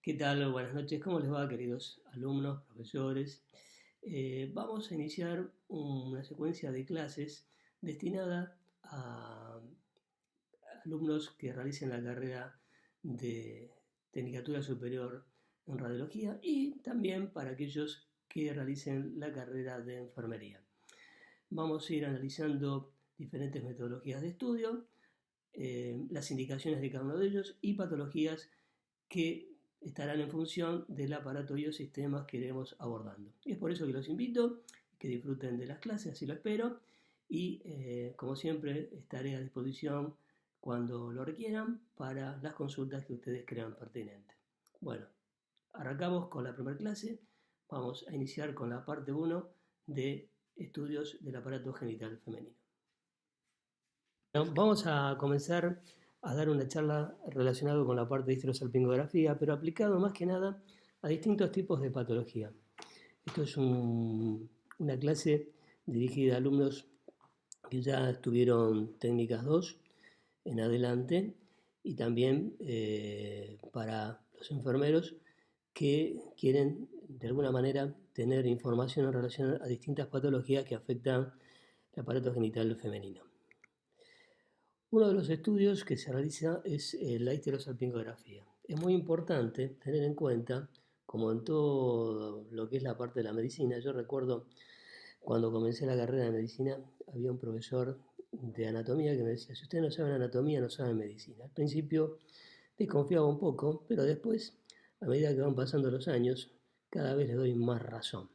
¿Qué tal? Buenas noches. ¿Cómo les va, queridos alumnos, profesores? Vamos a iniciar una secuencia de clases destinada a alumnos que realicen la carrera de Tecnicatura Superior en Radiología y también para aquellos que realicen la carrera de Enfermería. Vamos a ir analizando diferentes metodologías de estudio, las indicaciones de cada uno de ellos y patologías que estarán en función del aparato y los sistemas que iremos abordando. Y es por eso que los invito, que disfruten de las clases, así lo espero, y como siempre estaré a disposición cuando lo requieran para las consultas que ustedes crean pertinentes. Bueno, arrancamos con la primera clase, vamos a iniciar con la parte 1 de estudios del aparato genital femenino. Bueno, vamos a comenzar a dar una charla relacionada con la parte de histerosalpingografía, pero aplicado más que nada a distintos tipos de patología. Esto es una clase dirigida a alumnos que ya estuvieron técnicas 2 en adelante y también para los enfermeros que quieren de alguna manera tener información en relación a distintas patologías que afectan el aparato genital femenino. Uno de los estudios que se realiza es la histerosalpingografía. Es muy importante tener en cuenta, como en todo lo que es la parte de la medicina, yo recuerdo cuando comencé la carrera de medicina, había un profesor de anatomía que me decía, si ustedes no saben anatomía, no saben medicina. Al principio desconfiaba un poco, pero después, a medida que van pasando los años, cada vez les doy más razón.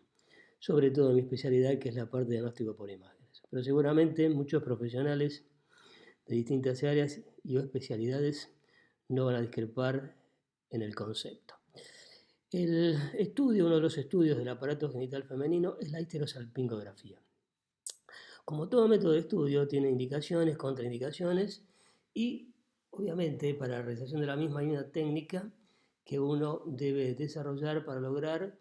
Sobre todo en mi especialidad, que es la parte de diagnóstico por imágenes. Pero seguramente muchos profesionales de distintas áreas y especialidades no van a discrepar en el concepto. Uno de los estudios del aparato genital femenino es la histerosalpingografía. Como todo método de estudio tiene indicaciones, contraindicaciones y obviamente para la realización de la misma hay una técnica que uno debe desarrollar para lograr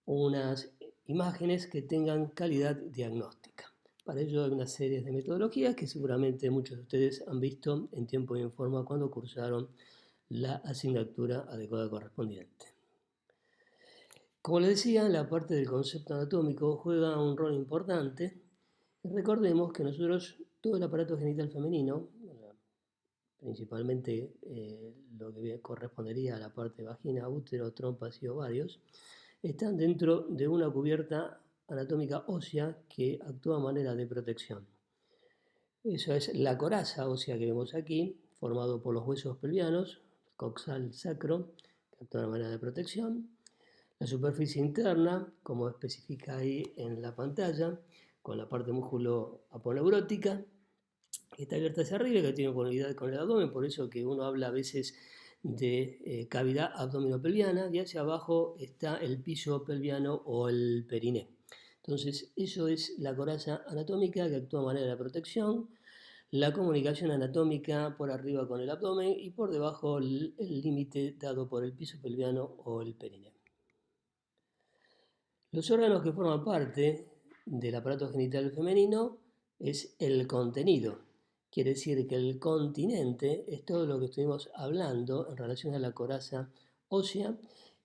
unas imágenes que tengan calidad diagnóstica. Para ello hay una serie de metodologías que seguramente muchos de ustedes han visto en tiempo y en forma cuando cursaron la asignatura adecuada correspondiente. Como les decía, la parte del concepto anatómico juega un rol importante. Recordemos que nosotros, todo el aparato genital femenino, principalmente lo que correspondería a la parte de vagina, útero, trompas y ovarios, están dentro de una cubierta anatómica ósea que actúa de manera de protección. Eso es la coraza ósea que vemos aquí, formado por los huesos pelvianos, coxal, sacro, que actúa de manera de protección. La superficie interna, como especifica ahí en la pantalla, con la parte músculo aponeurótica, que está abierta hacia arriba, que tiene conectividad con el abdomen, por eso que uno habla a veces de cavidad abdominopelviana, y hacia abajo está el piso pelviano o el periné. Entonces, eso es la coraza anatómica que actúa de manera de protección, la comunicación anatómica por arriba con el abdomen y por debajo el límite dado por el piso pelviano o el periné. Los órganos que forman parte del aparato genital femenino es el contenido. Quiere decir que el continente es todo lo que estuvimos hablando en relación a la coraza ósea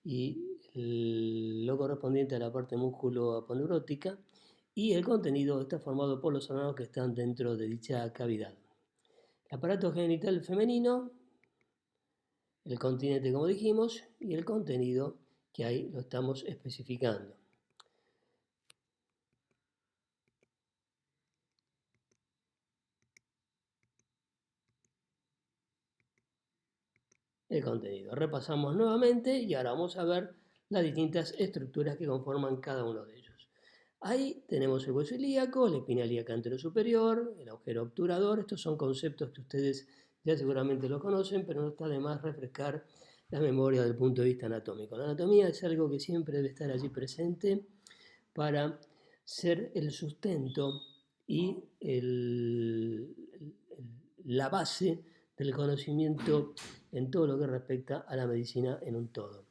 y lo correspondiente a la parte músculo-aponeurótica, y el contenido está formado por los órganos que están dentro de dicha cavidad. El aparato genital femenino, el continente como dijimos, y el contenido que ahí lo estamos especificando. El contenido. Repasamos nuevamente y ahora vamos a ver las distintas estructuras que conforman cada uno de ellos. Ahí tenemos el hueso ilíaco, la espina ilíaca anterosuperior, el agujero obturador. Estos son conceptos que ustedes ya seguramente lo conocen, pero no está de más refrescar la memoria desde el punto de vista anatómico. La anatomía es algo que siempre debe estar allí presente para ser el sustento y la base del conocimiento en todo lo que respecta a la medicina en un todo.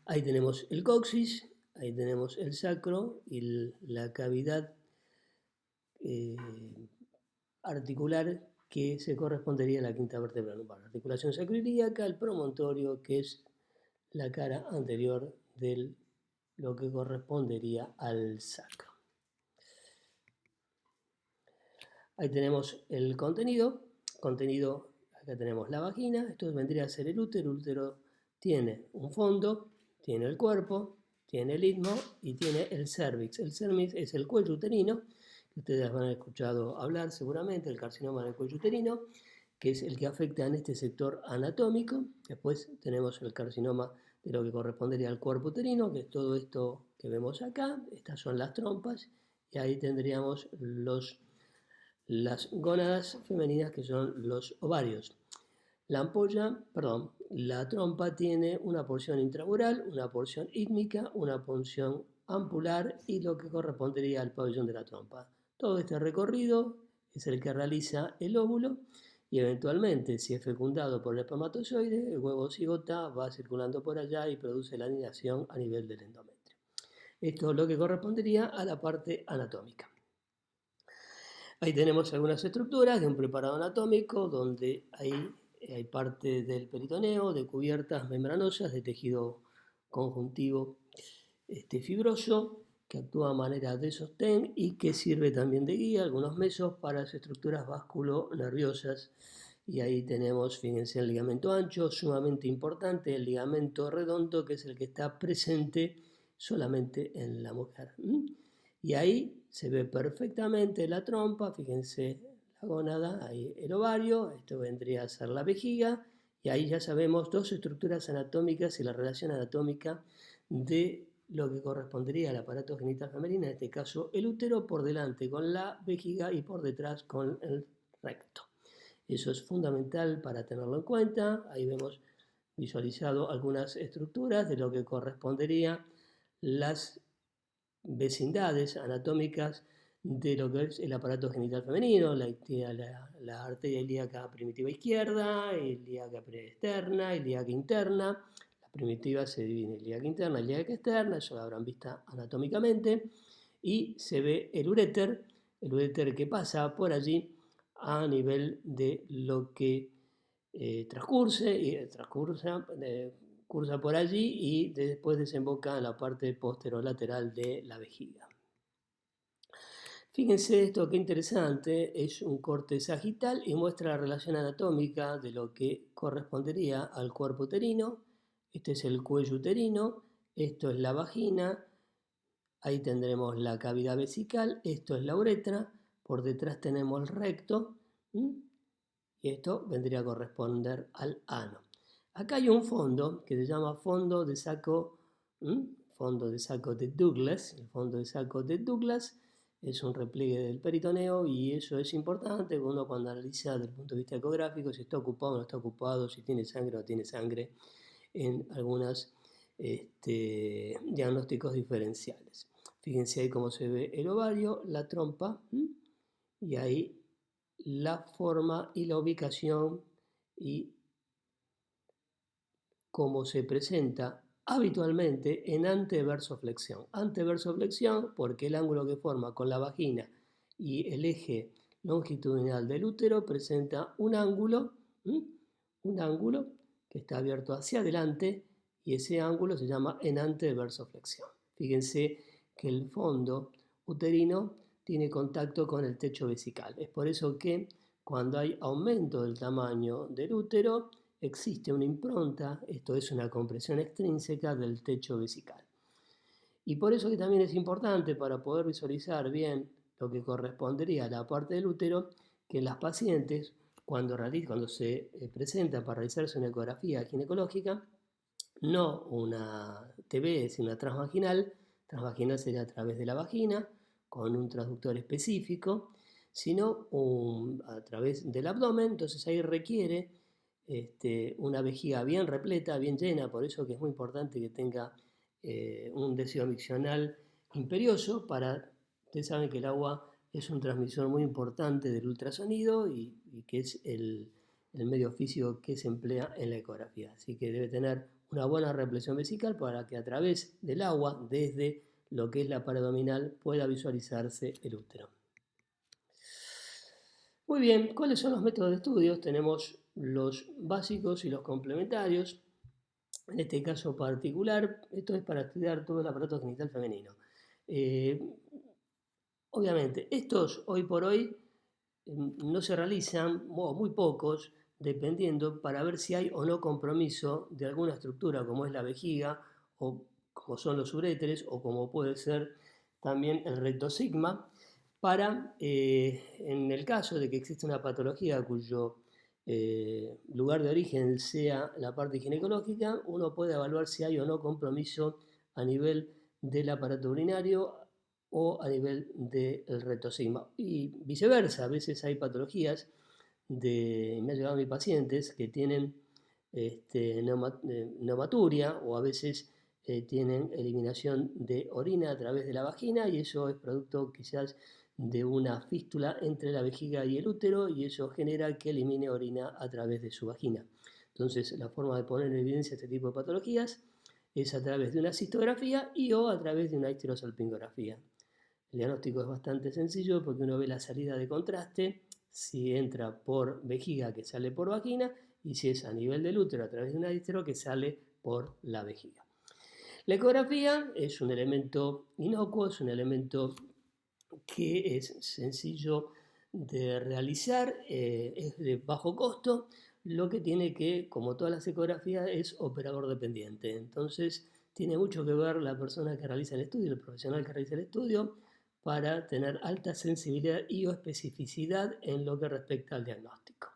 Ahí tenemos el coxis, ahí tenemos el sacro y la cavidad articular que se correspondería a la quinta vértebra lumbar. Articulación sacroiliaca, el promontorio, que es la cara anterior de lo que correspondería al sacro. Ahí tenemos el contenido. Acá tenemos la vagina, esto vendría a ser el útero. El útero tiene un fondo, tiene el cuerpo, tiene el istmo y tiene el cérvix. El cérvix es el cuello uterino, que ustedes van a haber escuchado hablar seguramente, el carcinoma del cuello uterino, que es el que afecta en este sector anatómico. Después tenemos el carcinoma de lo que correspondería al cuerpo uterino, que es todo esto que vemos acá. Estas son las trompas y ahí tendríamos las gónadas femeninas, que son los ovarios. La trompa tiene una porción intramural, una porción ítmica, una porción ampular y lo que correspondería al pabellón de la trompa. Todo este recorrido es el que realiza el óvulo y eventualmente, si es fecundado por el espermatozoide, el huevo cigota va circulando por allá y produce la anidación a nivel del endometrio. Esto es lo que correspondería a la parte anatómica. Ahí tenemos algunas estructuras de un preparado anatómico donde hay parte del peritoneo, de cubiertas membranosas de tejido conjuntivo fibroso, que actúa de manera de sostén y que sirve también de guía, algunos mesos, para las estructuras vasculonerviosas. Y ahí tenemos, fíjense, el ligamento ancho, sumamente importante, el ligamento redondo, que es el que está presente solamente en la mujer. Y ahí se ve perfectamente la trompa, fíjense la gónada, ahí el ovario, esto vendría a ser la vejiga, y ahí ya sabemos dos estructuras anatómicas y la relación anatómica de lo que correspondería al aparato genital femenino, en este caso el útero, por delante con la vejiga y por detrás con el recto. Eso es fundamental para tenerlo en cuenta. Ahí vemos visualizado algunas estructuras de lo que correspondería las vecindades anatómicas de lo que es el aparato genital femenino, la arteria ilíaca primitiva izquierda, ilíaca externa, ilíaca interna. La primitiva se divide en ilíaca interna y ilíaca externa, eso lo habrán visto anatómicamente, y se ve el uréter que pasa por allí a nivel de lo que cursa por allí y después desemboca en la parte posterolateral de la vejiga. Fíjense esto, qué interesante, es un corte sagital y muestra la relación anatómica de lo que correspondería al cuerpo uterino. Este es el cuello uterino, esto es la vagina, ahí tendremos la cavidad vesical, esto es la uretra, por detrás tenemos el recto, y esto vendría a corresponder al ano. Acá hay un fondo que se llama fondo de saco de Douglas. El fondo de saco de Douglas es un repliegue del peritoneo y eso es importante uno cuando analiza desde el punto de vista ecográfico si está ocupado o no está ocupado, si tiene sangre o no tiene sangre en algunos diagnósticos diferenciales. Fíjense ahí cómo se ve el ovario, la trompa y ahí la forma y la ubicación y cómo se presenta habitualmente en anteversoflexión. Anteversoflexión porque el ángulo que forma con la vagina y el eje longitudinal del útero presenta un ángulo que está abierto hacia adelante y ese ángulo se llama en anteversoflexión. Fíjense que el fondo uterino tiene contacto con el techo vesical. Es por eso que cuando hay aumento del tamaño del útero, existe una impronta, esto es una compresión extrínseca del techo vesical. Y por eso que también es importante para poder visualizar bien lo que correspondería a la parte del útero, que las pacientes, cuando se presentan para realizarse una ecografía ginecológica, no una TB, sino una transvaginal sería a través de la vagina, con un transductor específico, sino a través del abdomen, entonces ahí requiere una vejiga bien repleta, bien llena, por eso que es muy importante que tenga un deseo miccional imperioso ustedes saben que el agua es un transmisor muy importante del ultrasonido y que es el medio físico que se emplea en la ecografía, así que debe tener una buena represión vesical para que a través del agua, desde lo que es la pared abdominal, pueda visualizarse el útero. Muy bien, ¿cuáles son los métodos de estudio? Tenemos los básicos y los complementarios. En este caso particular, esto es para estudiar todo el aparato genital femenino. Eh, Obviamente, estos hoy por hoy no se realizan, o muy pocos, dependiendo para ver si hay o no compromiso de alguna estructura, como es la vejiga, o como son los uréteres, o como puede ser también el recto sigma, para, en el caso de que exista una patología cuyo lugar de origen sea la parte ginecológica, uno puede evaluar si hay o no compromiso a nivel del aparato urinario o a nivel del recto sigma. Y viceversa, a veces hay patologías me ha llegado a mis pacientes que tienen neumaturia o a veces tienen eliminación de orina a través de la vagina y eso es producto quizás de una fístula entre la vejiga y el útero y eso genera que elimine orina a través de su vagina. Entonces la forma de poner en evidencia este tipo de patologías es a través de una cistografía y o a través de una histerosalpingografía. El diagnóstico es bastante sencillo porque uno ve la salida de contraste, si entra por vejiga que sale por vagina y si es a nivel del útero a través de una histero que sale por la vejiga. La ecografía es un elemento inocuo, es un elemento que es sencillo de realizar, es de bajo costo, lo que tiene que, como todas las ecografías, es operador dependiente. Entonces, tiene mucho que ver la persona que realiza el estudio, el profesional que realiza el estudio, para tener alta sensibilidad y o especificidad en lo que respecta al diagnóstico.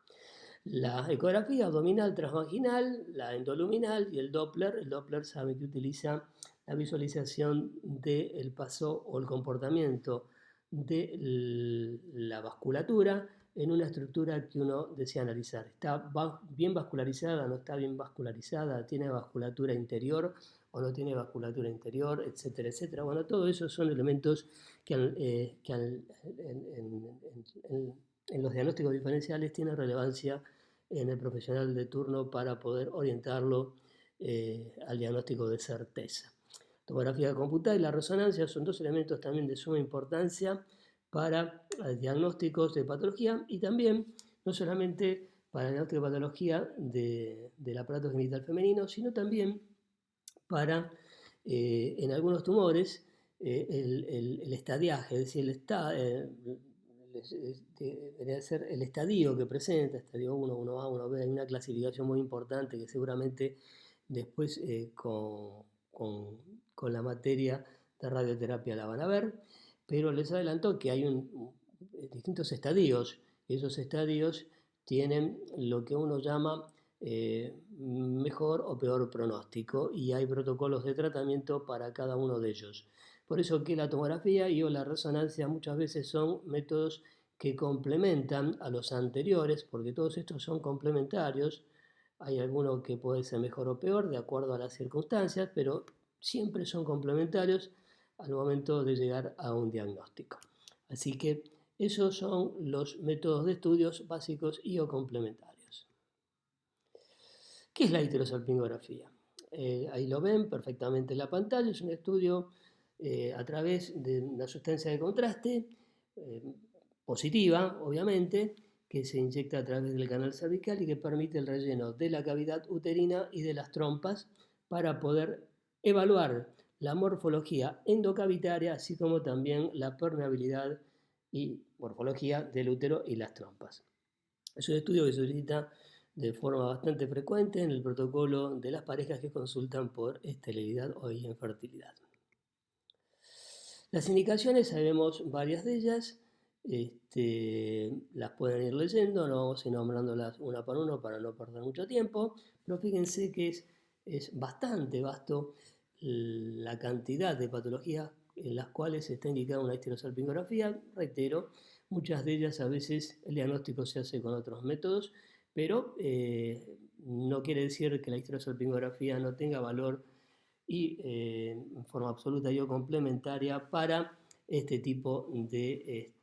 La ecografía abdominal transvaginal, la endoluminal y el Doppler sabe que utiliza la visualización del paso o el comportamiento de la vasculatura en una estructura que uno desea analizar. ¿Está bien vascularizada? ¿No está bien vascularizada? ¿Tiene vasculatura interior o no tiene vasculatura interior? Etcétera, etcétera. Bueno, todo eso son elementos que en los diagnósticos diferenciales tienen relevancia en el profesional de turno para poder orientarlo al diagnóstico de certeza. Tomografía computada y la resonancia son dos elementos también de suma importancia para diagnósticos de patología y también no solamente para el diagnóstico de patología del aparato genital femenino, sino también para, en algunos tumores, el estadiaje, es decir, debería ser el estadio que presenta, estadio 1, 1A, 1B, hay una clasificación muy importante que seguramente después con la materia de radioterapia la van a ver, pero les adelanto que hay distintos estadios, y esos estadios tienen lo que uno llama mejor o peor pronóstico y hay protocolos de tratamiento para cada uno de ellos. Por eso que la tomografía y o la resonancia muchas veces son métodos que complementan a los anteriores, porque todos estos son complementarios. Hay alguno que puede ser mejor o peor de acuerdo a las circunstancias, pero siempre son complementarios al momento de llegar a un diagnóstico. Así que esos son los métodos de estudios básicos y o complementarios. ¿Qué es la histerosalpingografía? Ahí lo ven perfectamente en la pantalla, es un estudio a través de una sustancia de contraste positiva, obviamente, que se inyecta a través del canal cervical y que permite el relleno de la cavidad uterina y de las trompas para poder evaluar la morfología endocavitaria, así como también la permeabilidad y morfología del útero y las trompas. Es un estudio que se solicita de forma bastante frecuente en el protocolo de las parejas que consultan por esterilidad o infertilidad. Las indicaciones, sabemos varias de ellas, las pueden ir leyendo, no vamos a ir nombrándolas una por una para no perder mucho tiempo, pero fíjense que es bastante vasto la cantidad de patologías en las cuales está indicada una histerosalpingografía. Reitero, muchas de ellas a veces el diagnóstico se hace con otros métodos, pero no quiere decir que la histerosalpingografía no tenga valor y en forma absoluta y o complementaria para este tipo de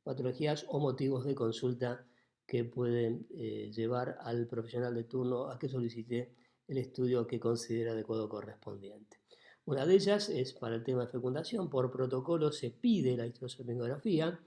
patologías o motivos de consulta que pueden llevar al profesional de turno a que solicite el estudio que considera adecuado correspondiente. Una de ellas es para el tema de fecundación. Por protocolo se pide la histerosalpingografía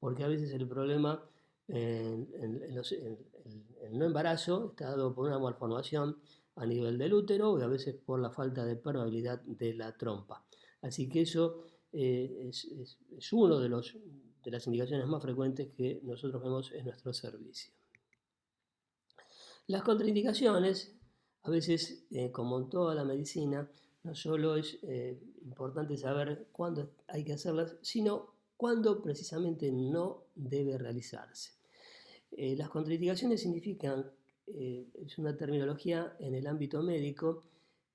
porque a veces el problema en el no embarazo está dado por una malformación a nivel del útero y a veces por la falta de permeabilidad de la trompa. Así que eso es uno de las indicaciones más frecuentes que nosotros vemos en nuestro servicio. Las contraindicaciones, a veces, como en toda la medicina, no solo es importante saber cuándo hay que hacerlas, sino cuándo precisamente no debe realizarse. Las contraindicaciones significan, es una terminología en el ámbito médico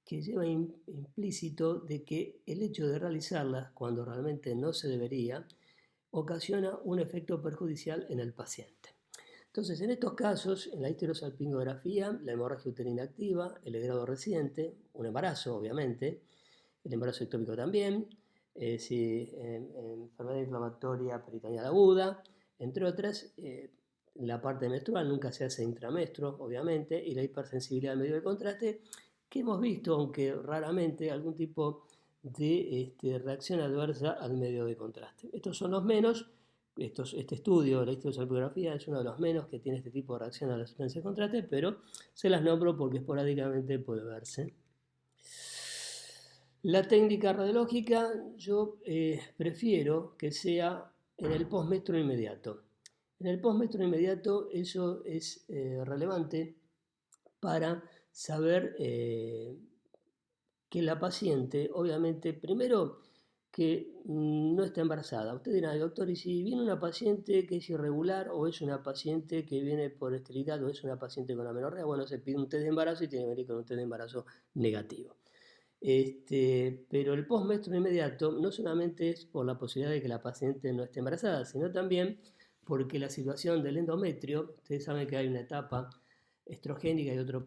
que lleva implícito de que el hecho de realizarlas cuando realmente no se debería ocasiona un efecto perjudicial en el paciente. Entonces, en estos casos, en la histerosalpingografía, la hemorragia uterina activa, el grado reciente, un embarazo, obviamente, el embarazo ectópico también, enfermedad inflamatoria peritoneal aguda, entre otras, la parte menstrual nunca se hace intramestro, obviamente, y la hipersensibilidad al medio de contraste, que hemos visto, aunque raramente, algún tipo de reacción adversa al medio de contraste. Estos son los menos. Este estudio de la histerosalpingografía es uno de los menos que tiene este tipo de reacción a la sustancia de contraste, pero se las nombro porque esporádicamente puede verse. La técnica radiológica yo prefiero que sea en el postmenstruo inmediato. En el postmenstruo inmediato eso es relevante para saber que la paciente, obviamente, primero que no está embarazada. Usted dirá, doctor, ¿y si viene una paciente que es irregular o es una paciente que viene por esterilidad o es una paciente con amenorrea? Bueno, se pide un test de embarazo y tiene que venir con un test de embarazo negativo. Pero el postmenstruo inmediato no solamente es por la posibilidad de que la paciente no esté embarazada, sino también porque la situación del endometrio, ustedes saben que hay una etapa estrogénica y otra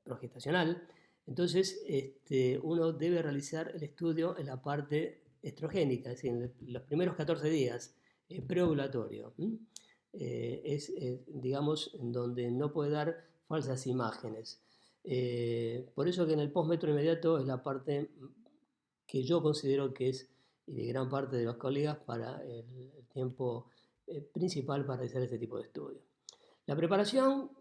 progestacional. Entonces, uno debe realizar el estudio en la parte estrogénica, es decir, en los primeros 14 días, preovulatorio. Es, digamos, en donde no puede dar falsas imágenes. Por eso que en el postmetro inmediato es la parte que yo considero que es, y de gran parte de los colegas, para el tiempo principal para realizar este tipo de estudios. La preparación,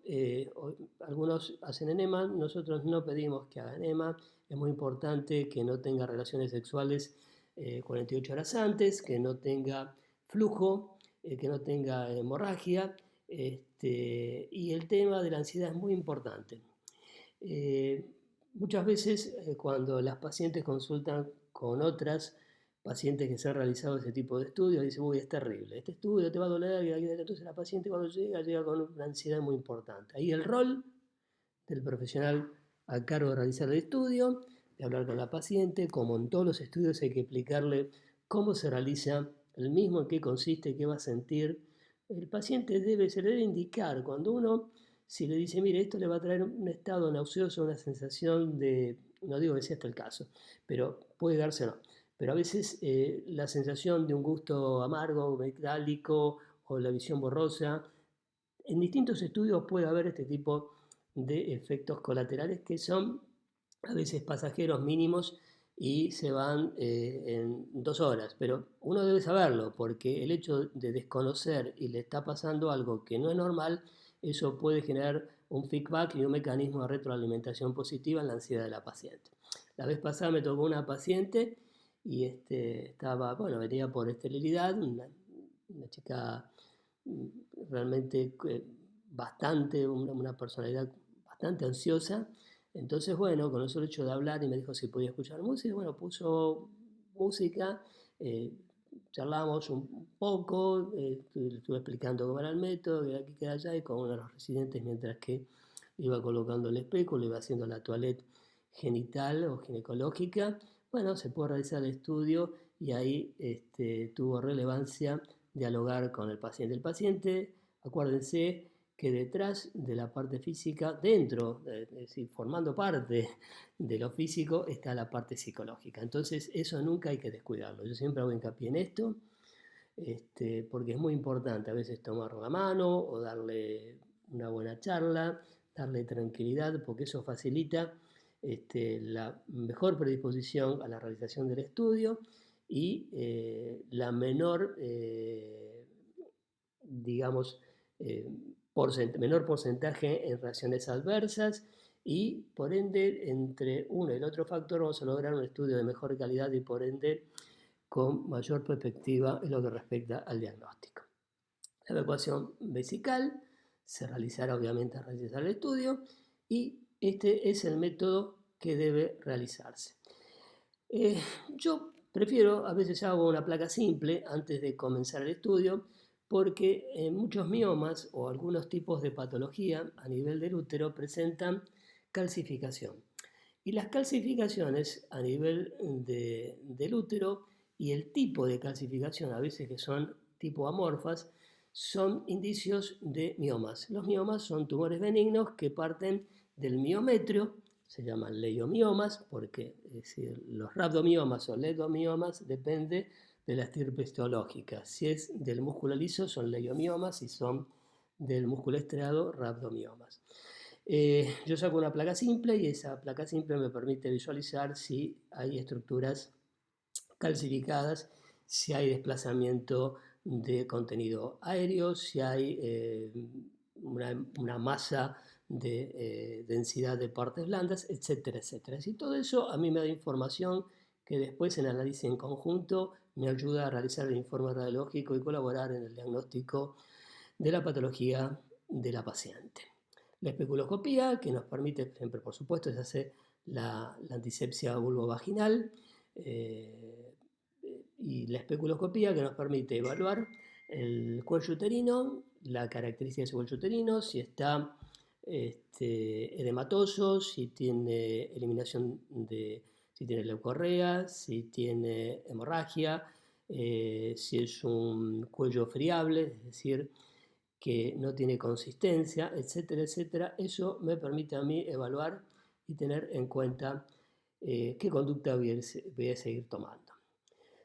algunos hacen enema, nosotros no pedimos que haga enema, es muy importante que no tenga relaciones sexuales 48 horas antes, que no tenga flujo, que no tenga hemorragia, y el tema de la ansiedad es muy importante. Muchas veces cuando las pacientes consultan con otras pacientes que se han realizado ese tipo de estudios, dicen, uy, es terrible, este estudio te va a doler, entonces la paciente cuando llega con una ansiedad muy importante. Ahí el rol del profesional a cargo de realizar el estudio, de hablar con la paciente, como en todos los estudios hay que explicarle cómo se realiza el mismo, en qué consiste, qué va a sentir. El paciente se le debe indicar, cuando uno, si le dice, mire, esto le va a traer un estado nauseoso, una sensación de, no digo que sea este el caso, pero puede darse o no. Pero a veces la sensación de un gusto amargo, metálico o la visión borrosa, en distintos estudios puede haber este tipo de efectos colaterales que son a veces pasajeros mínimos y se van en 2 horas, pero uno debe saberlo porque el hecho de desconocer y le está pasando algo que no es normal, eso puede generar un feedback y un mecanismo de retroalimentación positiva en la ansiedad de la paciente. La vez pasada me tocó una paciente y estaba, bueno, venía por esterilidad, una chica realmente bastante, una personalidad bastante ansiosa. Entonces, bueno, con el solo hecho de hablar y me dijo si podía escuchar música, bueno, puso música, charlamos un poco, estuve explicando cómo era el método, que aquí, que allá, y con uno de los residentes, mientras que iba colocando el espejo, le iba haciendo la toilette genital o ginecológica. Bueno, se pudo realizar el estudio y ahí tuvo relevancia dialogar con el paciente. El paciente, acuérdense que detrás de la parte física, dentro, es decir, formando parte de lo físico, está la parte psicológica. Entonces, eso nunca hay que descuidarlo. Yo siempre hago hincapié en esto, porque es muy importante a veces tomar la mano o darle una buena charla, darle tranquilidad, porque eso facilita la mejor predisposición a la realización del estudio y la menor, digamos, menor porcentaje en reacciones adversas, y por ende entre uno y el otro factor vamos a lograr un estudio de mejor calidad y por ende con mayor perspectiva en lo que respecta al diagnóstico. La evacuación vesical se realizará obviamente a realizar el estudio y este es el método que debe realizarse. Yo prefiero, a veces hago una placa simple antes de comenzar el estudio, porque muchos miomas o algunos tipos de patología a nivel del útero presentan calcificación. Y las calcificaciones a nivel del útero y el tipo de calcificación, a veces que son tipo amorfas, son indicios de miomas. Los miomas son tumores benignos que parten del miometrio, se llaman leiomiomas, porque es decir, los rhabdomiomas o ledomiomas depende de la estirpe histológica. Si es del músculo liso son leiomiomas, si son del músculo estriado, rhabdomiomas. Yo saco una placa simple y esa placa simple me permite visualizar si hay estructuras calcificadas, si hay desplazamiento de contenido aéreo, si hay una masa de densidad de partes blandas, etcétera, etcétera. Y todo eso a mí me da información que después en análisis en conjunto me ayuda a realizar el informe radiológico y colaborar en el diagnóstico de la patología de la paciente. La especuloscopía, que nos permite, siempre por supuesto, se hace la antisepsia vulvovaginal, y la especuloscopía que nos permite evaluar el cuello uterino, la característica de ese cuello uterino, si está edematoso, si tiene eliminación si tiene leucorrea, si tiene hemorragia, si es un cuello friable, es decir, que no tiene consistencia, etcétera, etcétera. Eso me permite a mí evaluar y tener en cuenta qué conducta voy a seguir tomando.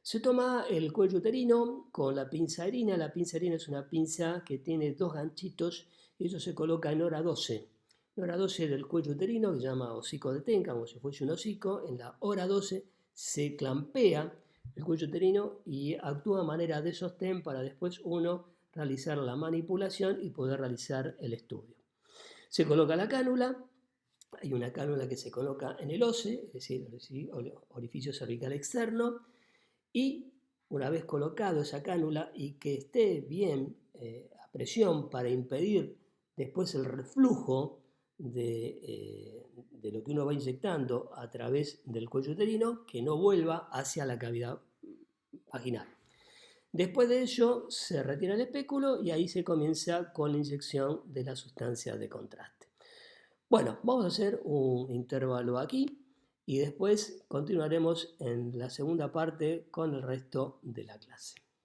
Se toma el cuello uterino con la pinza erina. La pinza erina es una pinza que tiene dos ganchitos y eso se coloca en hora 12. En hora 12 del cuello uterino, que se llama hocico de tenca, como si fuese un hocico, en la hora 12 se clampea el cuello uterino y actúa de manera de sostén para después uno realizar la manipulación y poder realizar el estudio. Se coloca la cánula. Hay una cánula que se coloca en el OCE, es decir, orificio cervical externo, y una vez colocado esa cánula y que esté bien a presión para impedir después el reflujo de lo que uno va inyectando a través del cuello uterino, que no vuelva hacia la cavidad vaginal. Después de ello se retira el espéculo y ahí se comienza con la inyección de la sustancia de contraste. Bueno, vamos a hacer un intervalo aquí y después continuaremos en la segunda parte con el resto de la clase.